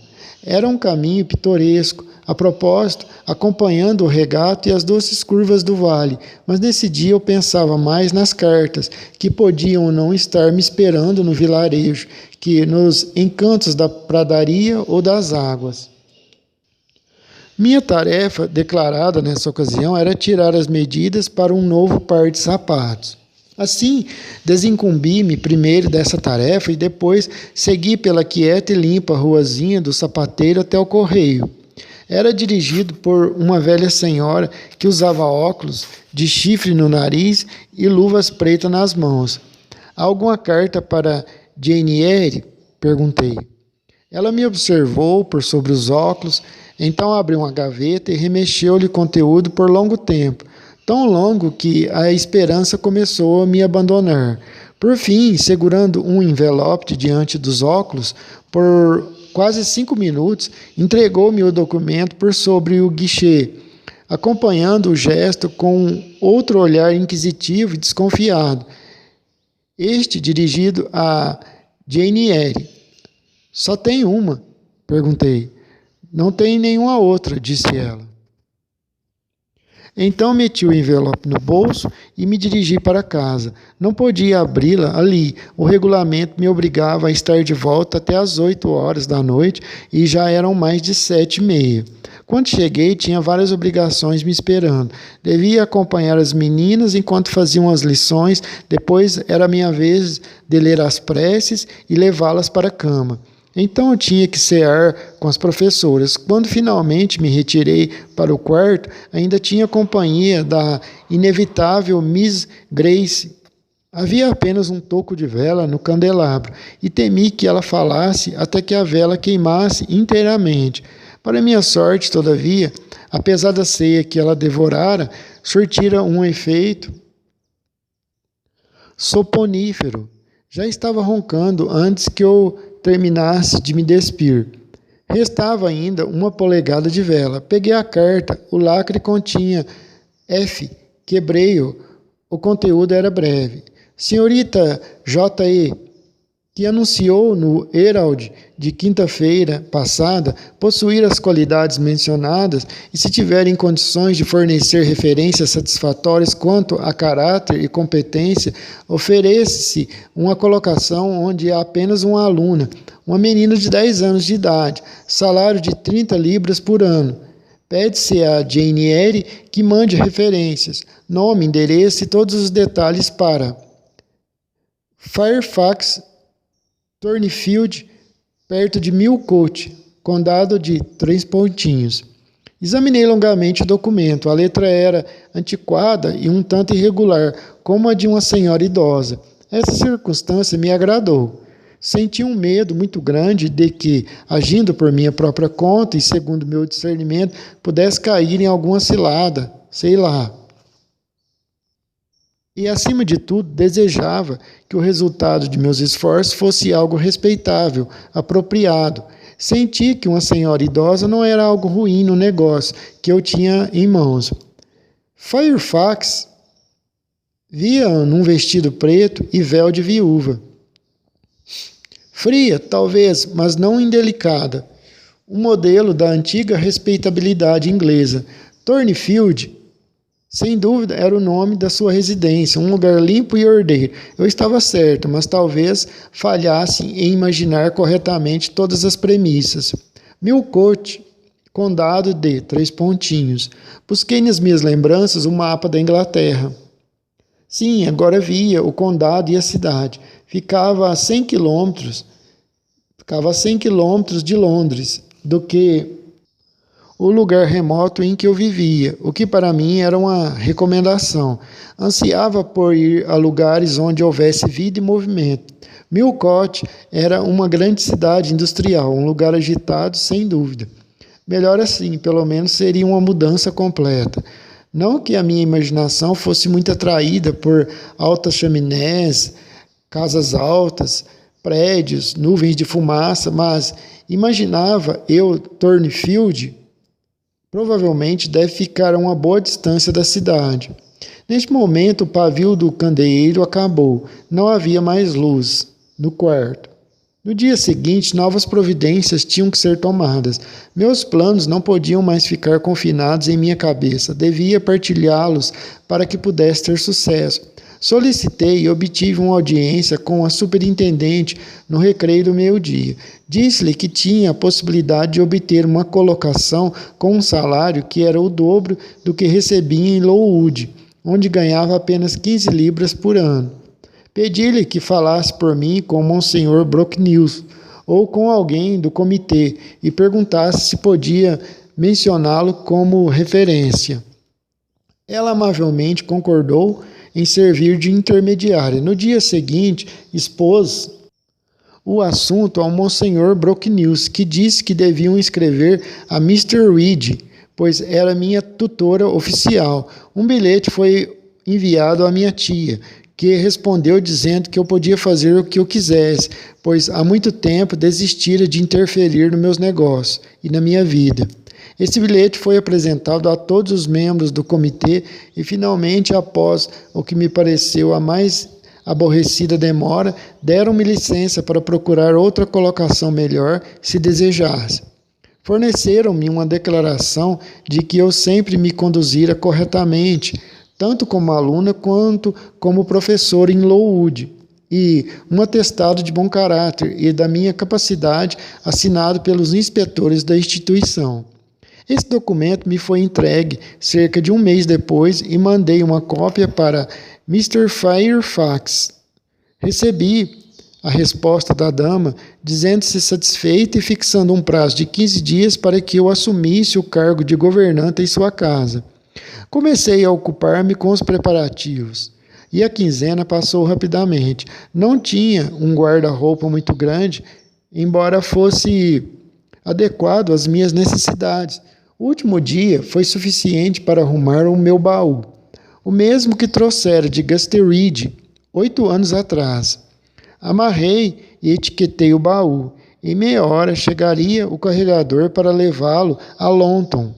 Era um caminho pitoresco, a propósito, acompanhando o regato e as doces curvas do vale, mas nesse dia eu pensava mais nas cartas, que podiam não estar me esperando no vilarejo, que nos encantos da pradaria ou das águas. Minha tarefa, declarada nessa ocasião, era tirar as medidas para um novo par de sapatos. Assim, desincumbi-me primeiro dessa tarefa e depois segui pela quieta e limpa ruazinha do sapateiro até o correio. Era dirigido por uma velha senhora que usava óculos de chifre no nariz e luvas pretas nas mãos. "Há alguma carta para Jane Eyre?" perguntei. Ela me observou por sobre os óculos, então abriu uma gaveta e remexeu-lhe conteúdo por longo tempo, tão longo que a esperança começou a me abandonar. Por fim, segurando um envelope diante dos óculos, por quase 5 minutos, entregou-me o documento por sobre o guichê, acompanhando o gesto com outro olhar inquisitivo e desconfiado. Este dirigido a Jane Eyre. "Só tem uma?" perguntei. "Não tem nenhuma outra", disse ela. Então meti o envelope no bolso e me dirigi para casa. Não podia abri-la ali. O regulamento me obrigava a estar de volta até às 8 horas da noite e já eram mais de 7h30. Quando cheguei, tinha várias obrigações me esperando. Devia acompanhar as meninas enquanto faziam as lições, depois era minha vez de ler as preces e levá-las para a cama. Então eu tinha que cear com as professoras. Quando finalmente me retirei para o quarto, ainda tinha companhia da inevitável Miss Grace. Havia apenas um toco de vela no candelabro e temi que ela falasse até que a vela queimasse inteiramente. Para minha sorte, todavia, apesar da ceia que ela devorara, surtira um efeito soponífero. Já estava roncando antes que eu terminasse de me despir. Restava ainda 1 polegada de vela. Peguei a carta, o lacre continha F. Quebrei-o. O conteúdo era breve. "Senhorita J.E., que anunciou no Herald de quinta-feira passada possuir as qualidades mencionadas e, se tiver em condições de fornecer referências satisfatórias quanto a caráter e competência, oferece-se uma colocação onde há apenas uma aluna, uma menina de 10 anos de idade, salário de 30 libras por ano. Pede-se a Jane Eyre que mande referências, nome, endereço e todos os detalhes para Fairfax, Thornfield, perto de Millcote, condado de 3 pontinhos. Examinei longamente o documento. A letra era antiquada e um tanto irregular, como a de uma senhora idosa. Essa circunstância me agradou. Senti um medo muito grande de que, agindo por minha própria conta e segundo meu discernimento, pudesse cair em alguma cilada, sei lá. E, acima de tudo, desejava que o resultado de meus esforços fosse algo respeitável, apropriado. Senti que uma senhora idosa não era algo ruim no negócio que eu tinha em mãos. Fairfax via num vestido preto e véu de viúva. Fria, talvez, mas não indelicada. Um modelo da antiga respeitabilidade inglesa. Thornfield, sem dúvida, era o nome da sua residência, um lugar limpo e ordeiro. Eu estava certo, mas talvez falhasse em imaginar corretamente todas as premissas. Millcote, condado de 3 pontinhos. Busquei nas minhas lembranças o mapa da Inglaterra. Sim, agora via o condado e a cidade. Ficava a 100 quilômetros de Londres, do que o lugar remoto em que eu vivia, o que para mim era uma recomendação. Ansiava por ir a lugares onde houvesse vida e movimento. Milcote era uma grande cidade industrial, um lugar agitado, sem dúvida. Melhor assim, pelo menos seria uma mudança completa. Não que a minha imaginação fosse muito atraída por altas chaminés, casas altas, prédios, nuvens de fumaça, mas imaginava eu, Thornfield, provavelmente deve ficar a uma boa distância da cidade. Neste momento, o pavio do candeeiro acabou. Não havia mais luz no quarto. No dia seguinte, novas providências tinham que ser tomadas. Meus planos não podiam mais ficar confinados em minha cabeça. Devia partilhá-los para que pudesse ter sucesso. Solicitei e obtive uma audiência com a superintendente no recreio do meio-dia. Disse-lhe que tinha a possibilidade de obter uma colocação com um salário que era o dobro do que recebia em Lowood, onde ganhava apenas 15 libras por ano. Pedi-lhe que falasse por mim com Monsenhor Brocknews ou com alguém do comitê e perguntasse se podia mencioná-lo como referência. Ela amavelmente concordou em servir de intermediária. No dia seguinte, expôs o assunto ao Monsenhor Brocknews, que disse que deviam escrever a Mr. Reed, pois era minha tutora oficial. Um bilhete foi enviado à minha tia, que respondeu dizendo que eu podia fazer o que eu quisesse, pois há muito tempo desistira de interferir nos meus negócios e na minha vida. Esse bilhete foi apresentado a todos os membros do comitê e, finalmente, após o que me pareceu a mais aborrecida demora, deram-me licença para procurar outra colocação melhor, se desejasse. Forneceram-me uma declaração de que eu sempre me conduzira corretamente, tanto como aluna quanto como professora em Lowood, e um atestado de bom caráter e da minha capacidade assinado pelos inspetores da instituição. Esse documento me foi entregue cerca de um mês depois e mandei uma cópia para Mr. Fairfax. Recebi a resposta da dama, dizendo-se satisfeita e fixando um prazo de 15 dias para que eu assumisse o cargo de governanta em sua casa. Comecei a ocupar-me com os preparativos, e a quinzena passou rapidamente. Não tinha um guarda-roupa muito grande, embora fosse adequado às minhas necessidades. O último dia foi suficiente para arrumar o meu baú, o mesmo que trouxera de Gasterid 8 anos atrás. Amarrei e etiquetei o baú. Em meia hora chegaria o carregador para levá-lo a Longton,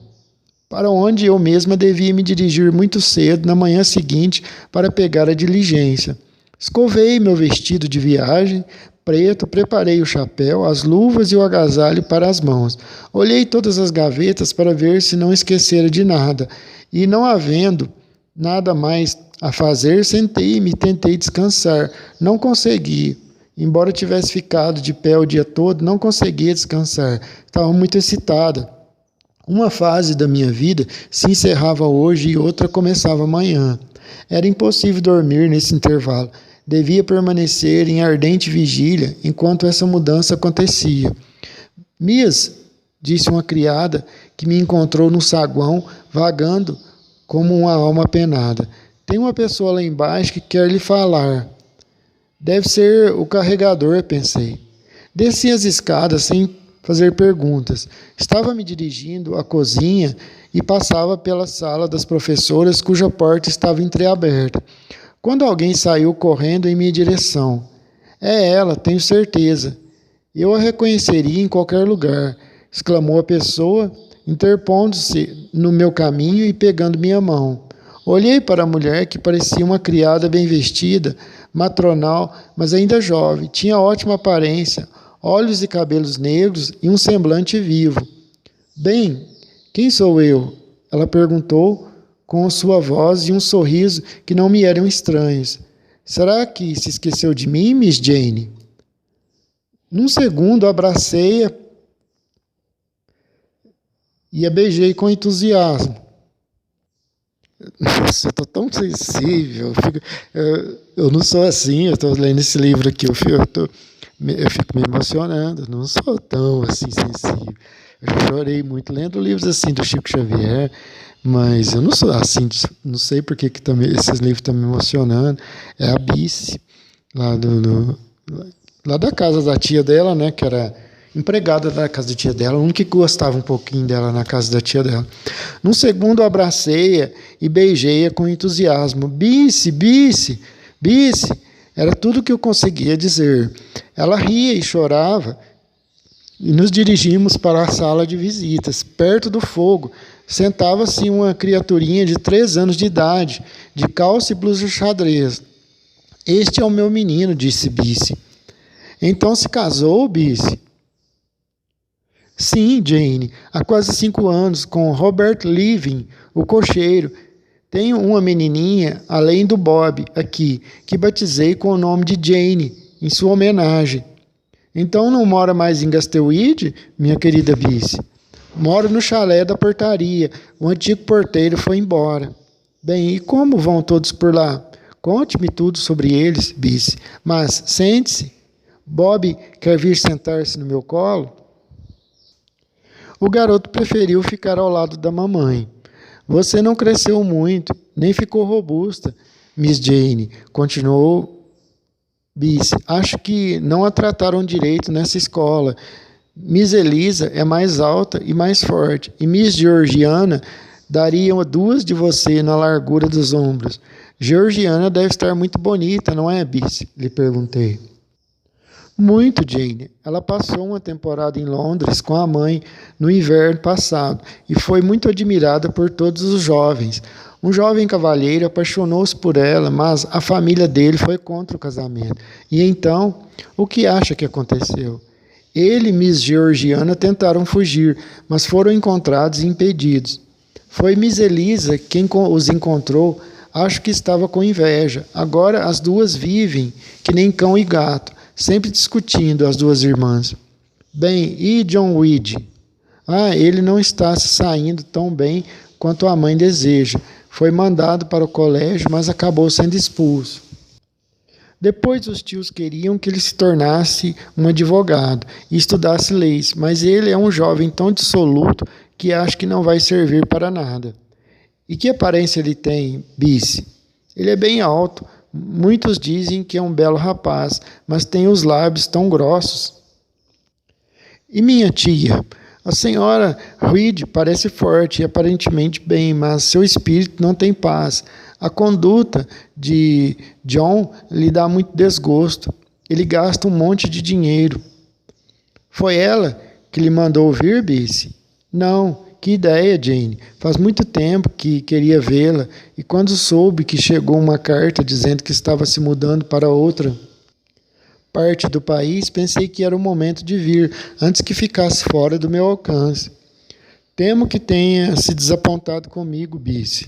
para onde eu mesma devia me dirigir muito cedo na manhã seguinte para pegar a diligência. Escovei meu vestido de viagem preto, preparei o chapéu, as luvas e o agasalho para as mãos. Olhei todas as gavetas para ver se não esquecera de nada, e não havendo nada mais a fazer, sentei-me e tentei descansar. Não consegui. Embora tivesse ficado de pé o dia todo, não conseguia descansar. Estava muito excitada. Uma fase da minha vida se encerrava hoje e outra começava amanhã. Era impossível dormir nesse intervalo. Devia permanecer em ardente vigília enquanto essa mudança acontecia. Mias, disse uma criada que me encontrou no saguão, vagando como uma alma penada. Tem uma pessoa lá embaixo que quer lhe falar. Deve ser o carregador, pensei. Desci as escadas sem fazer perguntas. Estava me dirigindo à cozinha e passava pela sala das professoras, cuja porta estava entreaberta, quando alguém saiu correndo em minha direção. É ela, tenho certeza. Eu a reconheceria em qualquer lugar, exclamou a pessoa, interpondo-se no meu caminho e pegando minha mão. Olhei para a mulher, que parecia uma criada bem vestida, matronal, mas ainda jovem. Tinha ótima aparência, olhos e cabelos negros e um semblante vivo. Bem, quem sou eu? Ela perguntou, com sua voz e um sorriso que não me eram estranhos. Será que se esqueceu de mim, Miss Jane? Num segundo, abracei-a e a beijei com entusiasmo. Nossa, eu estou tão sensível. Eu não sou assim, eu estou lendo esse livro aqui, eu fico me emocionando, eu não sou tão assim sensível. Eu já chorei muito lendo livros assim do Chico Xavier, mas eu não sou assim, não sei por que esses livros estão me emocionando. É a Bice, lá lá da casa da tia dela, né, que era empregada da casa da tia dela, um que gostava um pouquinho dela na casa da tia dela. Num segundo, abracei-a e beijei-a com entusiasmo. Bice, Bice, Bice, era tudo o que eu conseguia dizer. Ela ria e chorava, e nos dirigimos para a sala de visitas. Perto do fogo, sentava-se uma criaturinha de 3 anos de idade, de calça e blusa xadrez. Este é o meu menino, disse Bice. Então se casou, Bice? Sim, Jane, há quase 5 anos, com Robert Living, o cocheiro. Tenho uma menininha, além do Bob, aqui, que batizei com o nome de Jane, em sua homenagem. Então não mora mais em Gastleweed, minha querida Bice? Moro no chalé da portaria. O antigo porteiro foi embora. Bem, e como vão todos por lá? Conte-me tudo sobre eles, Bice. Mas sente-se. Bob quer vir sentar-se no meu colo? O garoto preferiu ficar ao lado da mamãe. Você não cresceu muito, nem ficou robusta, Miss Jane, continuou Bice. Acho que não a trataram direito nessa escola. Miss Elisa é mais alta e mais forte, e Miss Georgiana daria 2 de você na largura dos ombros. Georgiana deve estar muito bonita, não é, Bice? Lhe perguntei. Muito, Jane. Ela passou uma temporada em Londres com a mãe no inverno passado e foi muito admirada por todos os jovens. Um jovem cavalheiro apaixonou-se por ela, mas a família dele foi contra o casamento. E então, o que acha que aconteceu? Ele e Miss Georgiana tentaram fugir, mas foram encontrados e impedidos. Foi Miss Elisa quem os encontrou. Acho que estava com inveja. Agora as duas vivem que nem cão e gato, sempre discutindo, as 2 irmãs. Bem, e John Weed? Ele não está se saindo tão bem quanto a mãe deseja. Foi mandado para o colégio, mas acabou sendo expulso. Depois os tios queriam que ele se tornasse um advogado e estudasse leis, mas ele é um jovem tão dissoluto que acho que não vai servir para nada. E que aparência ele tem, Bice? Ele é bem alto. Muitos dizem que é um belo rapaz, mas tem os lábios tão grossos. E minha tia? A senhora Reed parece forte e aparentemente bem, mas seu espírito não tem paz. A conduta de John lhe dá muito desgosto. Ele gasta um monte de dinheiro. Foi ela que lhe mandou vir, Bice? Não. Que ideia, Jane. Faz muito tempo que queria vê-la, e quando soube que chegou uma carta dizendo que estava se mudando para outra parte do país, pensei que era o momento de vir, antes que ficasse fora do meu alcance. Temo que tenha se desapontado comigo, Bice.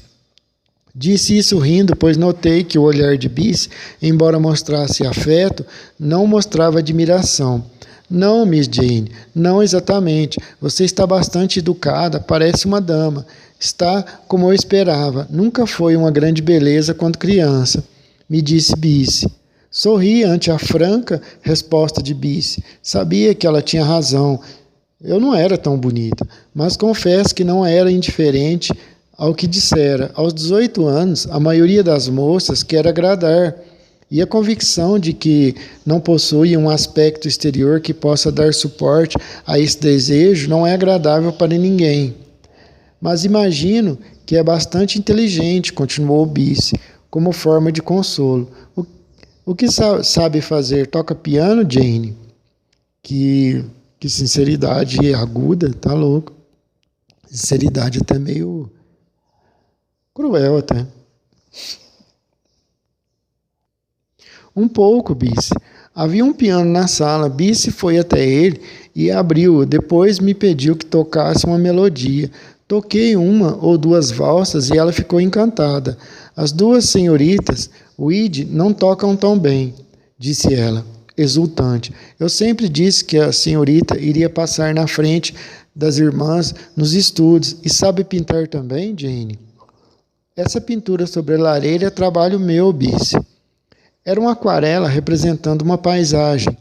Disse isso rindo, pois notei que o olhar de Bice, embora mostrasse afeto, não mostrava admiração. Não, Miss Jane, não exatamente. Você está bastante educada, parece uma dama. Está como eu esperava. Nunca foi uma grande beleza quando criança, me disse Bice. Sorri ante a franca resposta de Bice. Sabia que ela tinha razão. Eu não era tão bonita, mas confesso que não era indiferente ao que dissera. Aos 18 anos, a maioria das moças quer agradar, e a convicção de que não possui um aspecto exterior que possa dar suporte a esse desejo não é agradável para ninguém. Mas imagino que é bastante inteligente, continuou Bice, como forma de consolo. O que sabe fazer? Toca piano, Jane? Que sinceridade aguda, tá louco. Sinceridade até meio cruel até. Um pouco, Bice. Havia um piano na sala. Bice foi até ele e abriu. Depois me pediu que tocasse uma melodia. Toquei 1 ou 2 valsas e ela ficou encantada. As 2 senhoritas, Weed, não tocam tão bem, disse ela, exultante. Eu sempre disse que a senhorita iria passar na frente das irmãs nos estudos. E sabe pintar também, Jane? Essa pintura sobre a lareira é trabalho meu, Bice. Era uma aquarela representando uma paisagem.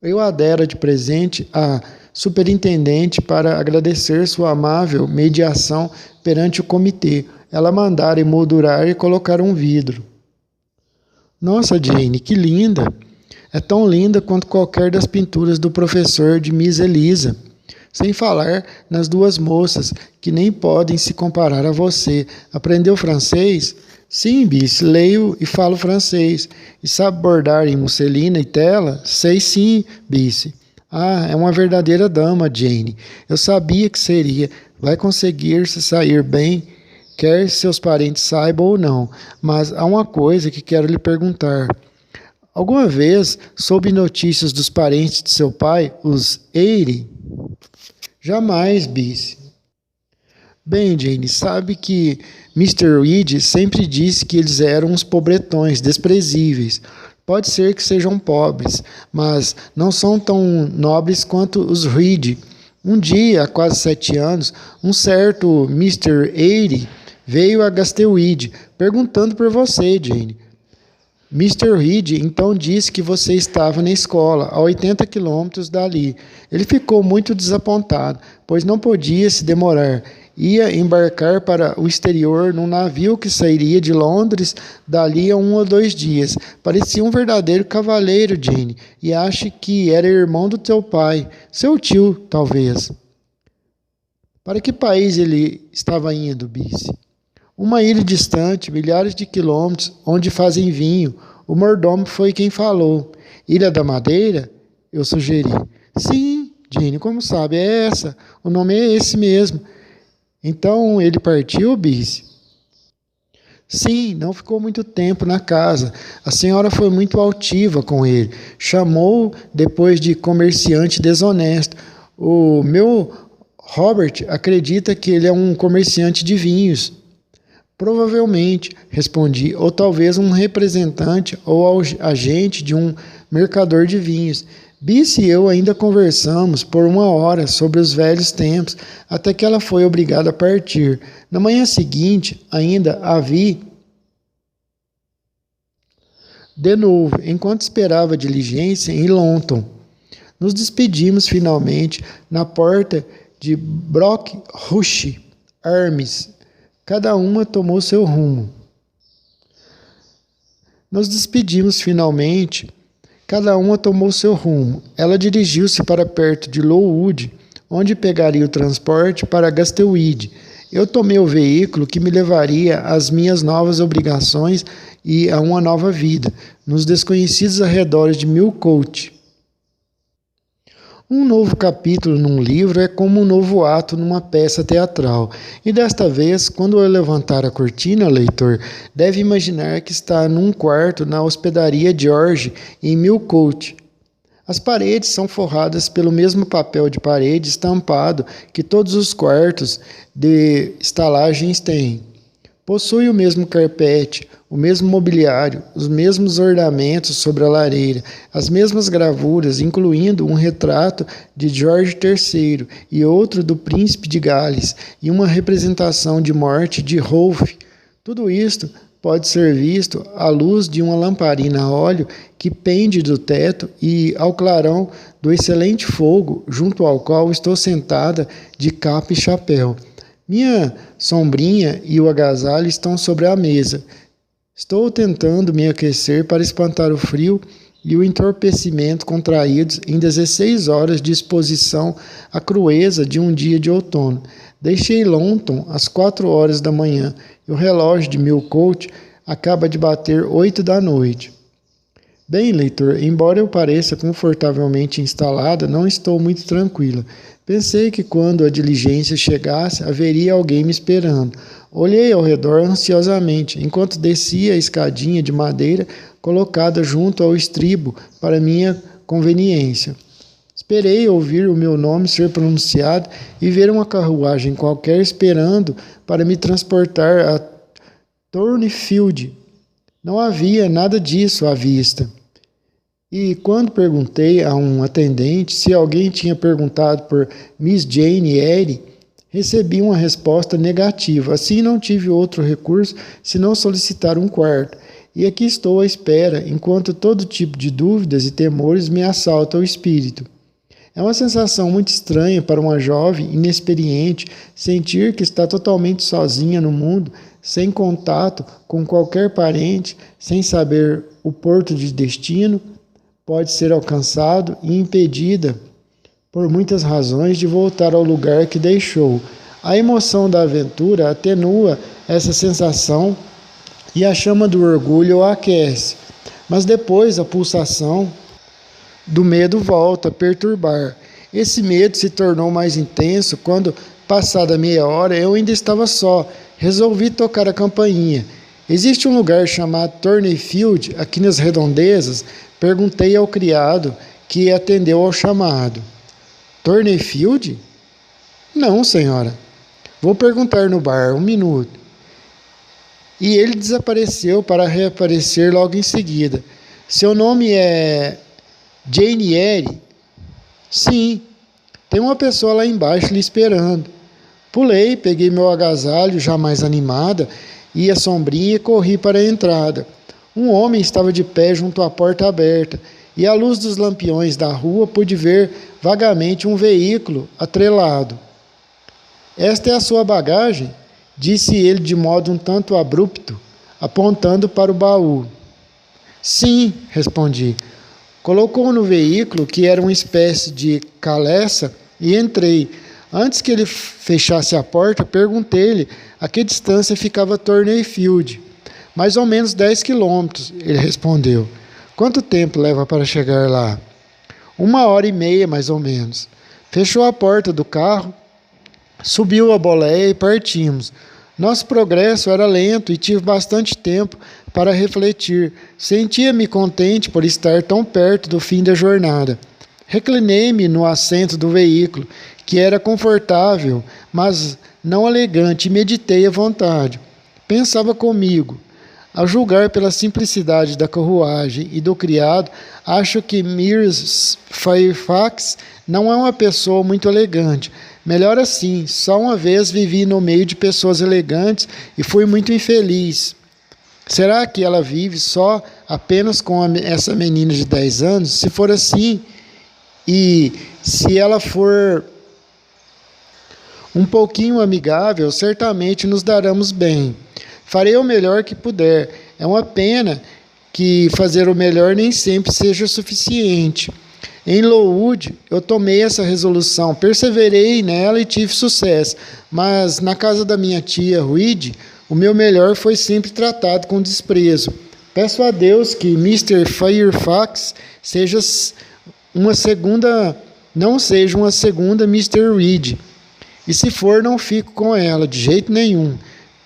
Eu a dera de presente à superintendente para agradecer sua amável mediação perante o comitê. Ela mandara emoldurar e colocar um vidro. Nossa, Jane, que linda! É tão linda quanto qualquer das pinturas do professor de Miss Elisa. Sem falar nas duas moças, que nem podem se comparar a você. Aprendeu francês? Sim, Bice, leio e falo francês. E sabe bordar em musselina e tela? Sei sim, Bice. Ah, é uma verdadeira dama, Jane. Eu sabia que seria. Vai conseguir se sair bem, quer seus parentes saibam ou não. Mas há uma coisa que quero lhe perguntar. Alguma vez soube notícias dos parentes de seu pai, os Eyre? Jamais, Bice. Bem, Jane, sabe que Mr. Reed sempre disse que eles eram uns pobretões, desprezíveis. Pode ser que sejam pobres, mas não são tão nobres quanto os Reed. Um dia, há quase 7 anos, um certo Mr. Eyre veio a Gastewood perguntando por você, Jane. Mr. Reed então disse que você estava na escola, a 80 quilômetros dali. Ele ficou muito desapontado, pois não podia se demorar. Ia embarcar para o exterior num navio que sairia de Londres dali a 1 ou 2 dias. Parecia um verdadeiro cavalheiro, Jane, e acho que era irmão do teu pai, seu tio, talvez. Para que país ele estava indo, Bice? Uma ilha distante, milhares de quilômetros, onde fazem vinho. O mordomo foi quem falou. Ilha da Madeira? Eu sugeri. Sim, Jane, como sabe, é essa. O nome é esse mesmo. Então ele partiu, Bice? Sim, não ficou muito tempo na casa. A senhora foi muito altiva com ele. Chamou depois de comerciante desonesto. O meu Robert acredita que ele é um comerciante de vinhos. Provavelmente, respondi, ou talvez um representante ou agente de um mercador de vinhos. Bice e eu ainda conversamos por 1 hora sobre os velhos tempos, até que ela foi obrigada a partir. Na manhã seguinte, ainda a vi de novo, enquanto esperava a diligência em Longton. Nos despedimos finalmente na porta de Brockrush Arms. Cada uma tomou seu rumo. Nos despedimos finalmente. Cada uma tomou seu rumo. Ela dirigiu-se para perto de Lowood, onde pegaria o transporte para Gastewood. Eu tomei o veículo que me levaria às minhas novas obrigações e a uma nova vida, nos desconhecidos arredores de Millcote. Um novo capítulo num livro é como um novo ato numa peça teatral. E desta vez, quando eu levantar a cortina, leitor, deve imaginar que está num quarto na hospedaria George, em Millcote. As paredes são forradas pelo mesmo papel de parede estampado que todos os quartos de estalagens têm. Possui o mesmo carpete, o mesmo mobiliário, os mesmos ornamentos sobre a lareira, as mesmas gravuras, incluindo um retrato de George III e outro do príncipe de Gales, e uma representação de morte de Rolfe. Tudo isto pode ser visto à luz de uma lamparina a óleo que pende do teto e ao clarão do excelente fogo junto ao qual estou sentada de capa e chapéu. Minha sombrinha e o agasalho estão sobre a mesa. Estou tentando me aquecer para espantar o frio e o entorpecimento contraídos em 16 horas de exposição à crueza de um dia de outono. Deixei Longton às 4 horas da manhã e o relógio de Millcote acaba de bater 8 da noite. Bem, leitor, embora eu pareça confortavelmente instalada, não estou muito tranquila. Pensei que quando a diligência chegasse, haveria alguém me esperando. Olhei ao redor ansiosamente, enquanto descia a escadinha de madeira colocada junto ao estribo para minha conveniência. Esperei ouvir o meu nome ser pronunciado e ver uma carruagem qualquer esperando para me transportar a Thornfield. Não havia nada disso à vista. E quando perguntei a um atendente se alguém tinha perguntado por Miss Jane Eyre, recebi uma resposta negativa. Assim não tive outro recurso senão solicitar um quarto. E aqui estou à espera, enquanto todo tipo de dúvidas e temores me assaltam o espírito. É uma sensação muito estranha para uma jovem inexperiente sentir que está totalmente sozinha no mundo, sem contato com qualquer parente, sem saber o porto de destino. pode ser alcançado e impedida por muitas razões de voltar ao lugar que deixou. A emoção da aventura atenua essa sensação e a chama do orgulho o aquece, mas depois a pulsação do medo volta a perturbar. Esse medo se tornou mais intenso quando, passada meia hora, eu ainda estava só. Resolvi tocar a campainha. Existe um lugar chamado Thornfield aqui nas redondezas? Perguntei ao criado que atendeu ao chamado. Thornfield? Não, senhora. Vou perguntar no bar, um minuto. E ele desapareceu para reaparecer logo em seguida. Seu nome é Jane Eyre? Sim, tem uma pessoa lá embaixo lhe esperando. Pulei, peguei meu agasalho, já mais animada, e a sombrinha e corri para a entrada. Um homem estava de pé junto à porta aberta, e à luz dos lampiões da rua pude ver vagamente um veículo atrelado. Esta é a sua bagagem? Disse ele de modo um tanto abrupto, apontando para o baú. Sim, respondi. Colocou no veículo, que era uma espécie de caleça, e entrei. Antes que ele fechasse a porta, perguntei-lhe a que distância ficava Thornfield. Mais ou menos 10 quilômetros, ele respondeu. Quanto tempo leva para chegar lá? 1h30, mais ou menos. Fechou a porta do carro, subiu a boleia e partimos. Nosso progresso era lento e tive bastante tempo para refletir. Sentia-me contente por estar tão perto do fim da jornada. Reclinei-me no assento do veículo, que era confortável, mas não elegante, e meditei à vontade. Pensava comigo. A julgar pela simplicidade da carruagem e do criado, acho que Mirs Fairfax não é uma pessoa muito elegante. Melhor assim, só uma vez vivi no meio de pessoas elegantes e fui muito infeliz. Será que ela vive só apenas com essa menina de 10 anos? Se for assim, e se ela for um pouquinho amigável, certamente nos daremos bem. Farei o melhor que puder. É uma pena que fazer o melhor nem sempre seja suficiente. Em Lowood, eu tomei essa resolução, perseverei nela e tive sucesso, mas na casa da minha tia Reed, o meu melhor foi sempre tratado com desprezo. Peço a Deus que Mr. Fairfax não seja uma segunda Mr. Reed. E se for, não fico com ela, de jeito nenhum.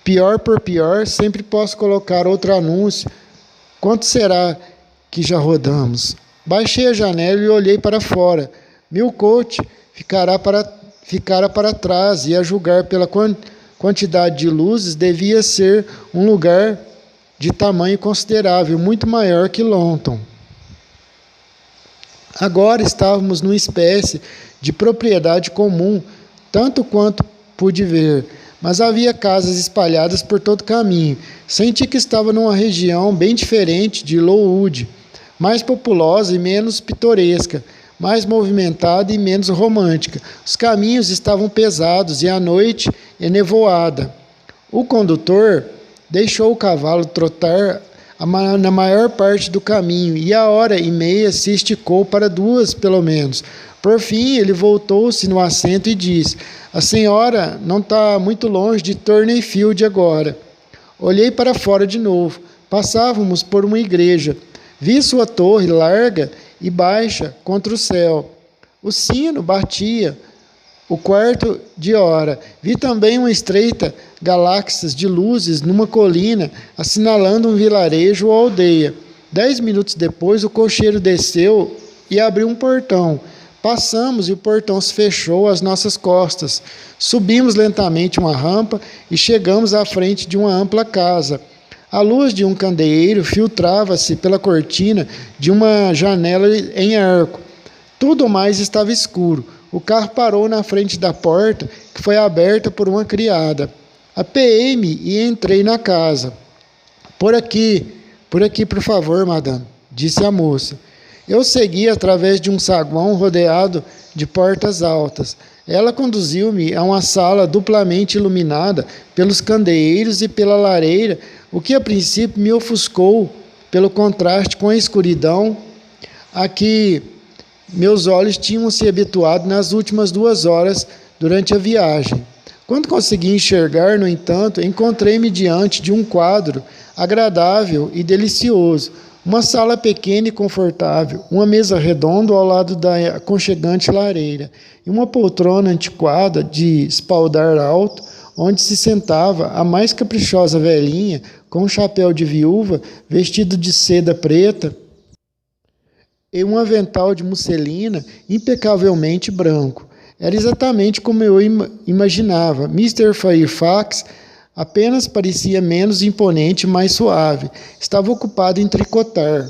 Pior por pior, sempre posso colocar outro anúncio. Quanto será que já rodamos? Baixei a janela e olhei para fora. Millcote ficara para trás, e a julgar pela quantidade de luzes, devia ser um lugar de tamanho considerável, muito maior que Longton. Agora estávamos numa espécie de propriedade comum, tanto quanto pude ver, mas havia casas espalhadas por todo o caminho. Senti que estava numa região bem diferente de Lowood, mais populosa e menos pitoresca, mais movimentada e menos romântica. Os caminhos estavam pesados e a noite enevoada. O condutor deixou o cavalo trotar na maior parte do caminho, e a 1h30 se esticou para 2, pelo menos. Por fim, ele voltou-se no assento e disse: "A senhora não está muito longe de Thornfield agora." Olhei para fora de novo. Passávamos por uma igreja. Vi sua torre larga e baixa contra o céu. O sino batia o quarto de hora. Vi também uma estreita galáxia de luzes numa colina, assinalando um vilarejo ou aldeia. 10 minutos depois, o cocheiro desceu e abriu um portão. Passamos e o portão se fechou às nossas costas. Subimos lentamente uma rampa e chegamos à frente de uma ampla casa. A luz de um candeeiro filtrava-se pela cortina de uma janela em arco. Tudo mais estava escuro. O carro parou na frente da porta, que foi aberta por uma criada. Apeei-me e entrei na casa. Por aqui, por favor, madame", disse a moça. Eu segui através de um saguão rodeado de portas altas. Ela conduziu-me a uma sala duplamente iluminada pelos candeeiros e pela lareira, o que a princípio me ofuscou pelo contraste com a escuridão. a que meus olhos tinham se habituado nas últimas 2 horas durante a viagem. Quando consegui enxergar, no entanto, encontrei-me diante de um quadro agradável e delicioso. Uma sala pequena e confortável, uma mesa redonda ao lado da aconchegante lareira e uma poltrona antiquada de espaldar alto, onde se sentava a mais caprichosa velhinha com um chapéu de viúva, vestido de seda preta e um avental de musselina impecavelmente branco. Era exatamente como eu imaginava. Mr. Fairfax apenas parecia menos imponente e mais suave. Estava ocupado em tricotar.